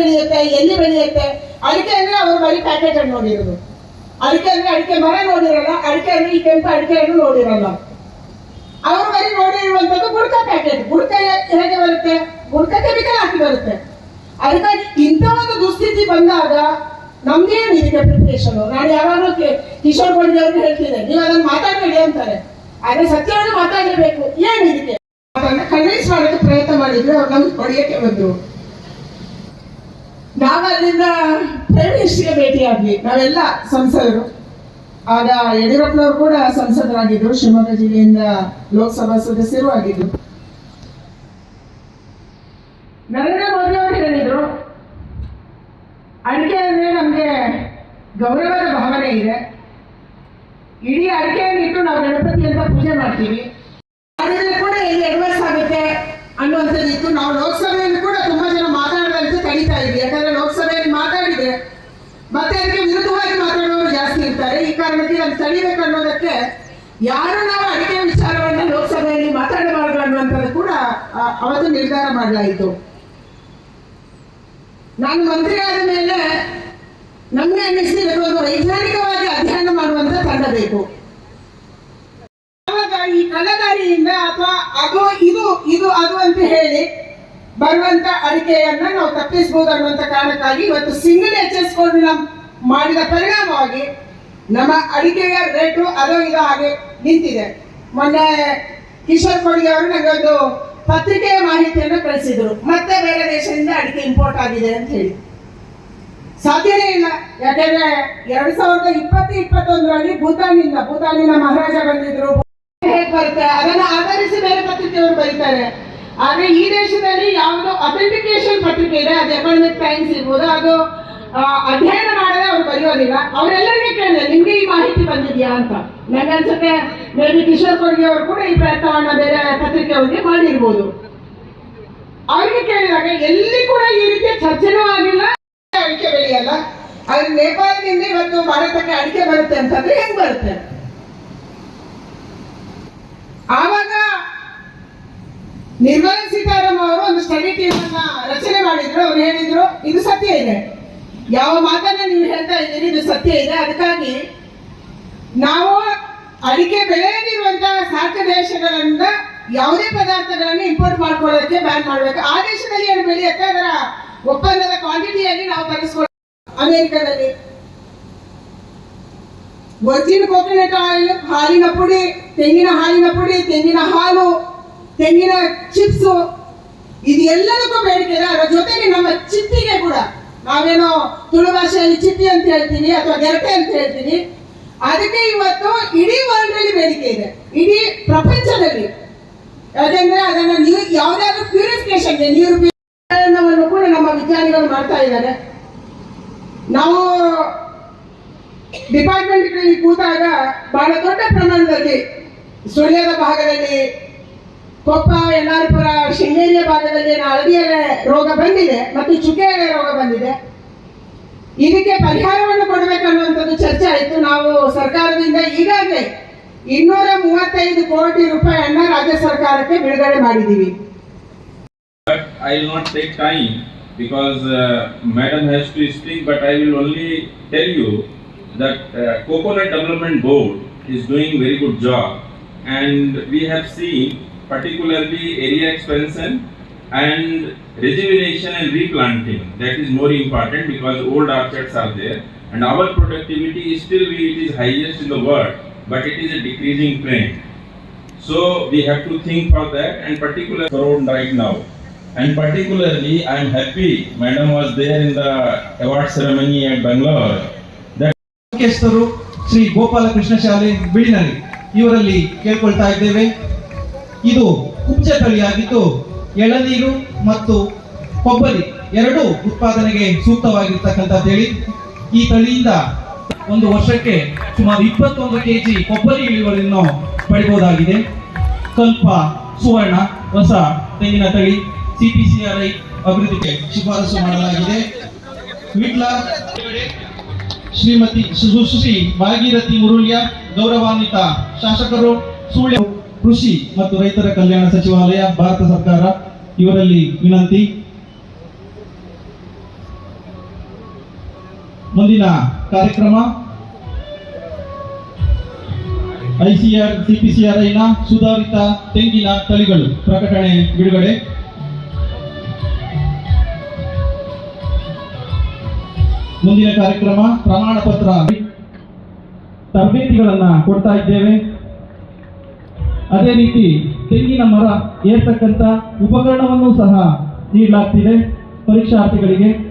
ಬೆಳೆಯುತ್ತೆ, ಎಲ್ಲಿ ಬೆಳೆಯುತ್ತೆ. ಅಡಿಕೆ ಅಂದ್ರೆ ಅವರು ಬರೀ ಪ್ಯಾಕೆಟ್ ಅನ್ನು ನೋಡಿರೋದು. ಅಡಿಕೆ ಅಂದ್ರೆ ಅಡಿಕೆ ಮರ ನೋಡಿರಲ್ಲ, ಅಡಿಕೆ ಅಂದ್ರೆ ಈ ಕೆಂಪು ಅಡಿಕೆಯನ್ನು ನೋಡಿರಲ್ಲ. ಅವರು ಬರೀ ನೋಡಿರುವಂತದ್ದು ಗುಡ್ಕ ಪ್ಯಾಕೆಟ್. ಗುಡ್ಕ ಹೇಗೆ ಬರುತ್ತೆ? ಗುಡ್ಕ ಕೆಮಿಕಲ್ ಹಾಕಿ ಬರುತ್ತೆ. ಅದಕ್ಕಾಗಿ ಇಂಥ ಒಂದು ದುಸ್ಥಿತಿ ಬಂದಾಗ ನಮ್ದೇನು ಇದಕ್ಕೆ ಪ್ರಿಪ್ರೇಷನ್? ನಾನು ಯಾವಾಗಲೂ ಕಿಶೋರ್ ಗೊಂಡಿ ಅವ್ರಿಗೆ ಹೇಳ್ತಿದ್ದೆ, ನೀವು ಅದನ್ನು ಮಾತಾಡಬೇಡಿ ಅಂತಾರೆ, ಆದ್ರೆ ಸತ್ಯವನ್ನು ಮಾತಾಡಲೇಬೇಕು. ಏನು ಇದಕ್ಕೆ ಅದನ್ನ ಕನ್ವಿನ್ಸ್ ಮಾಡೋಕ್ಕೆ ಪ್ರಯತ್ನ ಮಾಡಿದ್ರು, ಅವ್ರು ನಮ್ಗೆ ಹೊಡೆಯಕ್ಕೆ ಬಂದ್ರು. ನಾವು ಅಲ್ಲಿಂದ ಪ್ರೈಮ್ ಮಿನಿಸ್ಟರ್ಗೆ ಭೇಟಿಯಾದ್ವಿ, ನಾವೆಲ್ಲ ಸಂಸದರು. ಆಗ ಯಡಿಯೂರಪ್ಪನವರು ಕೂಡ ಸಂಸದರಾಗಿದ್ರು, ಶಿವಮೊಗ್ಗ ಜಿಲ್ಲೆಯಿಂದ ಲೋಕಸಭಾ ಸದಸ್ಯರು ಆಗಿದ್ರು. ನರೇಂದ್ರ ಮೋದಿ ಅವರು ಹೇಳಿದ್ರು, ಅಡಿಕೆ ಅಂದ್ರೆ ನಮ್ಗೆ ಗೌರವದ ಭಾವನೆ ಇದೆ, ಇಡೀ ಅಡಿಕೆಯನ್ನು ಇಟ್ಟು ನಾವು ಗಣಪತಿ ಅಂತ ಪೂಜೆ ಮಾಡ್ತೀವಿ, ಅದರಲ್ಲಿ ಕೂಡ ಎಲ್ಲಿ ಅಡ್ವೈಸ್ ಆಗುತ್ತೆ ಅನ್ನುವಂಥದ್ದು ಇತ್ತು. ನಾವು ಲೋಕಸಭೆಯಲ್ಲಿ ಕೂಡ ತುಂಬಾ ಜನ ಮಾತಾಡದಂತೆ ತಡೀತಾ ಇದ್ವಿ, ಯಾಕಂದ್ರೆ ಲೋಕಸಭೆಯಲ್ಲಿ ಮಾತಾಡಿದ್ರೆ ಮತ್ತೆ ಅದಕ್ಕೆ ವಿರುದ್ಧವಾಗಿ ಮಾತಾಡುವವರು ಜಾಸ್ತಿ ಇರ್ತಾರೆ. ಈ ಕಾರಣಕ್ಕೆ ಅದು ತಡಿಬೇಕು ಅನ್ನೋದಕ್ಕೆ ಯಾರು ನಾವು ಅಡಿಕೆ ವಿಚಾರವನ್ನು ಲೋಕಸಭೆಯಲ್ಲಿ ಮಾತಾಡಬಾರದು ಅನ್ನುವಂಥದ್ದು ಕೂಡ ಅವತ್ತು ನಿರ್ಧಾರ ಮಾಡಲಾಯಿತು. ನಾನು ಮಂತ್ರಿ ಆದ ಮೇಲೆ ನಮ್ಗೆ ಅನ್ನಿಸ್ತಿದೆ ಒಂದು ವೈಜ್ಞಾನಿಕವಾಗಿ ಅಧ್ಯಯನ ಮಾಡುವಂತ ತಂಡ ಬೇಕು. ಆವಾಗ ಈ ಕಲಗಾರಿಯಿಂದ ಅಥವಾ ಅದು ಇದು ಇದು ಅದು ಅಂತ ಹೇಳಿ ಬರುವಂತ ಅಡಿಕೆಯನ್ನ ನಾವು ತಪ್ಪಿಸಬಹುದು ಅನ್ನುವಂತ ಕಾರಣಕ್ಕಾಗಿ ಇವತ್ತು ಸಿಂಗಲ್ HS ಮಾಡಿದ ಪರಿಣಾಮವಾಗಿ ನಮ್ಮ ಅಡಿಕೆಯ ರೇಟು ಅದು ಇದು ಹಾಗೆ ನಿಂತಿದೆ. ಮೊನ್ನೆ ಕಿಶೋರ್ ಗೊಂಡಿ ಅವರು ನನಗೆ ಒಂದು ಪತ್ರಿಕೆಯ ಮಾಹಿತಿಯನ್ನು ಕಳಿಸಿದ್ರು, ಮತ್ತೆ ಬೇರೆ ದೇಶದಿಂದ ಅಡಿಕೆ ಇಂಪೋರ್ಟ್ ಆಗಿದೆ ಅಂತ ಹೇಳಿ. ಸಾಧ್ಯನೇ ಇಲ್ಲ, ಯಾಕಂದ್ರೆ 2020-21ರಲ್ಲಿ ಭೂತಾನಿನ ಮಹಾರಾಜ ಬಂದಿದ್ರು. ಹೇಗೆ ಬರುತ್ತೆ ಅದನ್ನ ಆಧರಿಸಿ ಬೇರೆ ಪತ್ರಿಕೆಯವರು ಬರೀತಾರೆ. ಆದ್ರೆ ಈ ದೇಶದಲ್ಲಿ ಯಾವುದೋ ಅಥೆಂಟಿಕೇಶನ್ ಪತ್ರಿಕೆ ಇದೆ, ಅದು ಎಕನಾಮಿಕ್ ಟೈಮ್ಸ್ ಇರ್ಬೋದು, ಅದು ಅಧ್ಯಯನ ಮಾಡದೆ ಅವ್ರು ಬರೆಯೋದಿಲ್ಲ. ಅವರೆಲ್ಲರಿಗೆ ಕೇಳಿದೆ, ನಿಮ್ಗೆ ಈ ಮಾಹಿತಿ ಬಂದಿದ್ಯಾ ಅಂತ. ನನಗೆ ಅನ್ಸುತ್ತೆ ಮೇ ಬಿ ಕಿಶೋರ್ ಗೊಂಡಿ ಅವರು ಕೂಡ ಈ ಪ್ರಯತ್ನವನ್ನ ಬೇರೆ ಪತ್ರಿಕೆಯವರಿಗೆ ಮಾಡಿರ್ಬೋದು. ಅವರಿಗೆ ಕೇಳಿದಾಗ ಎಲ್ಲಿ ಕೂಡ ಈ ರೀತಿಯ ಚರ್ಚೆನೂ ಆಗಿಲ್ಲ. ಅಡಿಕೆ ಬೆಳೆಯಲ್ಲ, ಆದ್ರೆ ನೇಪಾಳದಿಂದ ಇವತ್ತು ಭಾರತಕ್ಕೆ ಅಡಿಕೆ ಬರುತ್ತೆ ಅಂತಂದ್ರೆ ಹೆಂಗ್ ಬರುತ್ತೆ? ಆವಾಗ ನಿರ್ಮಲಾ ಸೀತಾರಾಮನ್ ಅವರು ಒಂದು ಸ್ಟಡಿ ಟೀಮ್ ಅನ್ನ ರಚನೆ ಮಾಡಿದ್ರು. ಅವ್ರು ಹೇಳಿದ್ರು, ಇದು ಸತ್ಯ ಇದೆ, ಯಾವ ಮಾತನ್ನ ನೀವು ಹೇಳ್ತಾ ಇದ್ದೀರಿ ಇದು ಸತ್ಯ ಇದೆ, ಅದಕ್ಕಾಗಿ ನಾವು ಅಡಿಕೆ ಬೆಳೆಯದಿರುವಂತಹ ಸಾಕು ದೇಶಗಳಿಂದ ಯಾವುದೇ ಪದಾರ್ಥಗಳನ್ನು ಇಂಪೋರ್ಟ್ ಮಾಡ್ಕೊಳ್ಳೋದಕ್ಕೆ ಬ್ಯಾನ್ ಮಾಡಬೇಕು. ಆ ದೇಶದಲ್ಲಿ ಏನು ಬೆಳೆಯುತ್ತೆ ಅದರ ಒಪ್ಪಂದದ ಕ್ವಾಂಟಿಟಿಯಲ್ಲಿ ನಾವು ತರಿಸ್ಕೊಳ್ಳ. ಅಮೆರಿಕದಲ್ಲಿ ವರ್ಜಿನ್ ಕೋಕೋನಟ್ ಆಯಿಲ್, ಹಾಲಿನ ಪುಡಿ, ತೆಂಗಿನ ಹಾಲಿನ ಪುಡಿ, ತೆಂಗಿನ ಹಾಲು, ತೆಂಗಿನ ಚಿಪ್ಸು, ಇದು ಎಲ್ಲದಕ್ಕೂ ಬೇಡಿಕೆ ಇದೆ. ಅದರ ಜೊತೆಗೆ ನಮ್ಮ ಚಿಪ್ಪಿಗೆ ಕೂಡ, ನಾವೇನೋ ತುಳು ಭಾಷೆಯಲ್ಲಿ ಚಿಪ್ಪಿ ಅಂತ ಹೇಳ್ತೀವಿ ಅಥವಾ ಗೆರಟೆ ಅಂತ ಹೇಳ್ತೀವಿ, ಅದಕ್ಕೆ ಇವತ್ತು ಇಡೀ ವರ್ಲ್ಡ್ ಅಲ್ಲಿ ಬೇಡಿಕೆ ಇದೆ, ಇಡೀ ಪ್ರಪಂಚದಲ್ಲಿ. ಯಾಕೆಂದ್ರೆ ಅದನ್ನ ನೀವು ಯಾವುದಾದ್ರೂ ಪ್ಯೂರಿಫಿಕೇಶನ್ಗೆ ನೀರು ಕೂಡ ನಮ್ಮ ವಿಜ್ಞಾನಿಗಳು ಮಾಡ್ತಾ ಇದ್ದಾರೆ. ನಾವು ಡಿಪಾರ್ಟ್ಮೆಂಟ್ಗಳಲ್ಲಿ ಕೂತಾಗ ಬಹಳ ದೊಡ್ಡ ಪ್ರಮಾಣದಲ್ಲಿ ಸುಳ್ಯದ ಭಾಗದಲ್ಲಿ, ಕೊಪ್ಪ, ಯಲ್ಲಾರಪುರ, ಶೃಂಗೇರಿಯ ಭಾಗದಲ್ಲಿ ಹಳದಿಯಲೆ ರೋಗ ಬಂದಿದೆ ಮತ್ತು ಚುಕ್ಕೆಯಲೆ ರೋಗ ಬಂದಿದೆ. ಇದಕ್ಕೆ ಪರಿಹಾರವನ್ನು ಕೊಡಬೇಕನ್ನುವಂಥದ್ದು ಚರ್ಚೆ ಆಯಿತು. ನಾವು ಸರ್ಕಾರದಿಂದ ಈಗಾಗಲೇ 235 ಕೋಟಿ ರೂಪಾಯಿಯನ್ನ ರಾಜ್ಯ ಸರ್ಕಾರಕ್ಕೆ ಬಿಡುಗಡೆ ಮಾಡಿದ್ದೀವಿ. I will not take time because Madam has to speak, but I will only tell you that Coconut Development Board is doing very good job, and we have seen particularly area expansion and rejuvenation and replanting. That is more important because old orchards are there, and our productivity is still it is highest in the world, but it is a decreasing trend. So we have to think for that, and particularly around right now. And particularly, I am happy Madam was there in the award ceremony at Bangalore. ಮುಖ್ಯಸ್ಥರು ಶ್ರೀ ಗೋಪಾಲಕೃಷ್ಣ ಶಾಲೆ ಬಿಳಿನರಿ ಇವರಲ್ಲಿ ಕೇಳ್ಕೊಳ್ತಾ ಇದ್ದೇವೆ. ಇದು ಕುಬ್ಜ ತಳಿಯಾಗಿದ್ದು ಎಳನೀರು ಮತ್ತು ಕೊಬ್ಬರಿ ಎರಡೂ ಉತ್ಪಾದನೆಗೆ ಸೂಕ್ತವಾಗಿರ್ತಕ್ಕಂಥ ತಳಿ. ಈ ತಳಿಯಿಂದ ಒಂದು ವರ್ಷಕ್ಕೆ ಸುಮಾರು 21 kg ಕೊಬ್ಬರಿ ಇಳುವರಿಯನ್ನು ಪಡೆಯಬಹುದಾಗಿದೆ. ಕಲ್ಪ ಸುವರ್ಣ ಹೊಸ ತೆಂಗಿನ ತಳಿ CPCRI ಅಭಿವೃದ್ಧಿಗೆ ಶಿಫಾರಸು ಮಾಡಲಾಗಿದೆ. ವಿಟ್ಲ ಶ್ರೀಮತಿ ಸುಶ್ರೀ ಭಾಗೀರಥಿ ಮುರುಳ್ಯ ಗೌರವಾನ್ವಿತ ಶಾಸಕರು, ಸುಳ್ಯ ಕೃಷಿ ಮತ್ತು ರೈತರ ಕಲ್ಯಾಣ ಸಚಿವಾಲಯ, ಭಾರತ ಸರ್ಕಾರ ಇವರಲ್ಲಿ ವಿನಂತಿ. ಮುಂದಿನ ಕಾರ್ಯಕ್ರಮ ICR CPCRIನ ಸುಧಾರಿತ ತೆಂಗಿನ ತಳಿಗಳು ಪ್ರಕಟಣೆ ಬಿಡುಗಡೆ. ಮುಂದಿನ ಕಾರ್ಯಕ್ರಮ ಪ್ರಮಾಣ ಪತ್ರ ತರಬೇತಿಗಳನ್ನ ಕೊಡ್ತಾ ಇದ್ದೇವೆ. ಅದೇ ರೀತಿ ತೆಂಗಿನ ಮರ ಏರ್ತಕ್ಕಂಥ ಉಪಕರಣವನ್ನು ಸಹ ನೀಡಲಾಗ್ತಿದೆ ಪರೀಕ್ಷಾರ್ಥಿಗಳಿಗೆ.